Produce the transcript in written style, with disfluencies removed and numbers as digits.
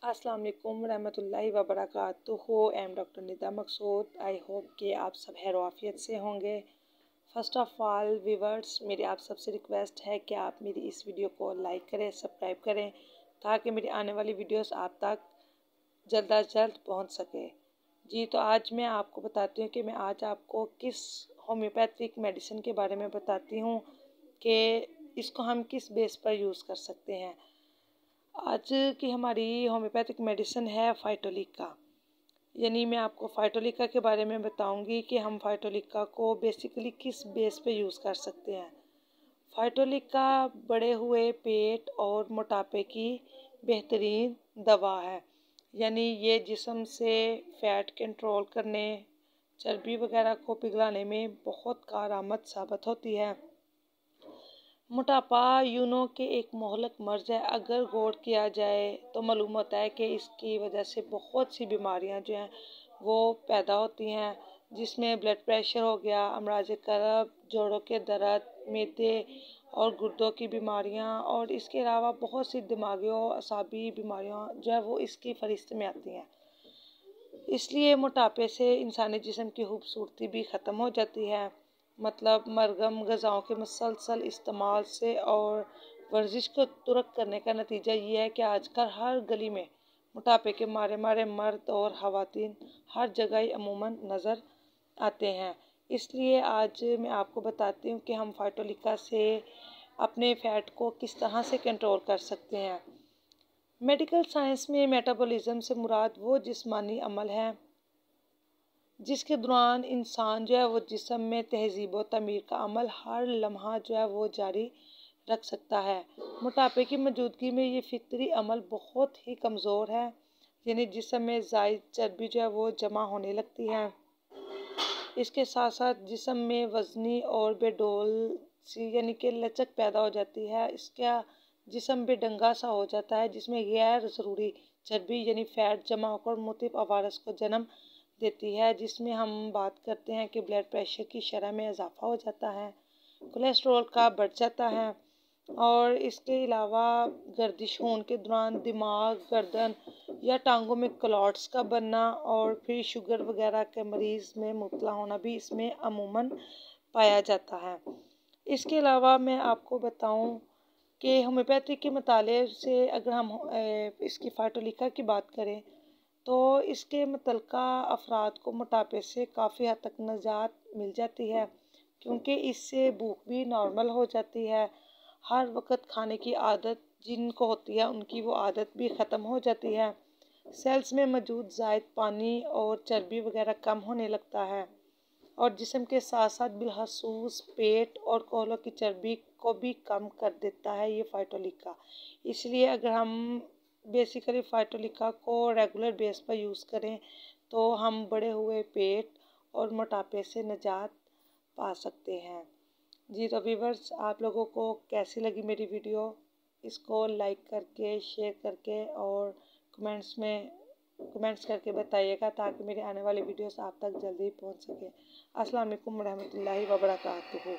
अस्सलाम वालेकुम रहमतुल्लाहि व बरकातुहू। I'm doctor Nida Maqsood. I hope कि आप सब खैर आफियत से होंगे। फ़र्स्ट ऑफ़ ऑल व्यूवर्स, मेरी आप सबसे रिक्वेस्ट है कि आप मेरी इस वीडियो को लाइक करें, सब्सक्राइब करें, ताकि मेरी आने वाली वीडियोस आप तक जल्द अज जल्द पहुंच सके। जी, तो आज मैं आपको बताती हूँ कि मैं आज आपको किस होम्योपैथिक मेडिसिन के बारे में बताती हूँ कि इसको हम किस बेस पर यूज़ कर सकते हैं। आज की हमारी होम्योपैथिक मेडिसिन है फाइटोलिका। यानी मैं आपको फाइटोलिका के बारे में बताऊंगी कि हम फाइटोलिका को बेसिकली किस बेस पे यूज़ कर सकते हैं। फाइटोलिका बढ़े हुए पेट और मोटापे की बेहतरीन दवा है। यानी ये जिस्म से फैट कंट्रोल करने, चर्बी वगैरह को पिघलाने में बहुत कारआमद साबित होती है। मोटापा यूनो के एक मोहलक मर्ज है। अगर गौर किया जाए तो मालूम होता है कि इसकी वजह से बहुत सी बीमारियां जो हैं वो पैदा होती हैं, जिसमें ब्लड प्रेशर हो गया, अमराज कल्ब, जोड़ों के दर्द, मैदे और गुर्दों की बीमारियां, और इसके अलावा बहुत सी दिमागी और असाबी बीमारियां जो है वो इसकी फहरिस्त में आती हैं। इसलिए मोटापे से इंसानी जिस्म की खूबसूरती भी ख़त्म हो जाती है। मतलब मरगम ग़िज़ाओं के मुसलसल इस्तेमाल से और वर्जिश को तुरक करने का नतीजा ये है कि आजकल हर गली में मोटापे के मारे मारे मर्द और ख़वातीन हर जगह ही अमूमन नज़र आते हैं। इसलिए आज मैं आपको बताती हूँ कि हम फाइटोलिका से अपने फ़ैट को किस तरह से कंट्रोल कर सकते हैं। मेडिकल साइंस में मेटाबॉलिज्म से मुराद वो जिस्मानी अमल है जिसके दौरान इंसान जो है वो जिस्म में तहज़ीब व तमीर का अमल हर लम्हा जो है वो जारी रख सकता है। मोटापे की मौजूदगी में ये फितरी अमल बहुत ही कमज़ोर है। यानी जिस्म में ज़ायद चर्बी जो है वो जमा होने लगती है। इसके साथ साथ जिस्म में वज़नी और बेडोल सी यानी कि लचक पैदा हो जाती है। इसका जिस्म बेढंगा सा हो जाता है, जिसमें गैर ज़रूरी चर्बी यानी फ़ैट जमा होकर मुख्तलिफ अवारस को जन्म देती है, जिसमें हम बात करते हैं कि ब्लड प्रेशर की शरह में इजाफा हो जाता है, कोलेस्ट्रॉल का बढ़ जाता है, और इसके अलावा गर्दिश खून के दौरान दिमाग, गर्दन या टांगों में क्लॉट्स का बनना और फिर शुगर वगैरह के मरीज़ में मुब्तला होना भी इसमें अमूमन पाया जाता है। इसके अलावा मैं आपको बताऊं कि होम्योपैथी के मुताले से अगर हम इसकी फाइटोलिका की बात करें तो इसके मुतल्लिका अफराद को मोटापे से काफ़ी हद तक निजात मिल जाती है, क्योंकि इससे भूख भी नॉर्मल हो जाती है। हर वक्त खाने की आदत जिनको होती है उनकी वो आदत भी ख़त्म हो जाती है। सेल्स में मौजूद ज़ायद पानी और चर्बी वगैरह कम होने लगता है, और जिस्म के साथ साथ बिलखसूस पेट और कोहलों की चर्बी को भी कम कर देता है ये फाइटोलिका। इसलिए अगर हम बेसिकली फाइटोलिका को रेगुलर बेस पर यूज़ करें तो हम बढ़े हुए पेट और मोटापे से निजात पा सकते हैं। जी, तो व्यूअर्स, आप लोगों को कैसी लगी मेरी वीडियो? इसको लाइक करके, शेयर करके और कमेंट्स करके बताइएगा, ताकि मेरे आने वाली वीडियोस आप तक जल्दी पहुंच सके। अस्सलाम वालेकुम रहमतुल्लाहि व बरकातुहू।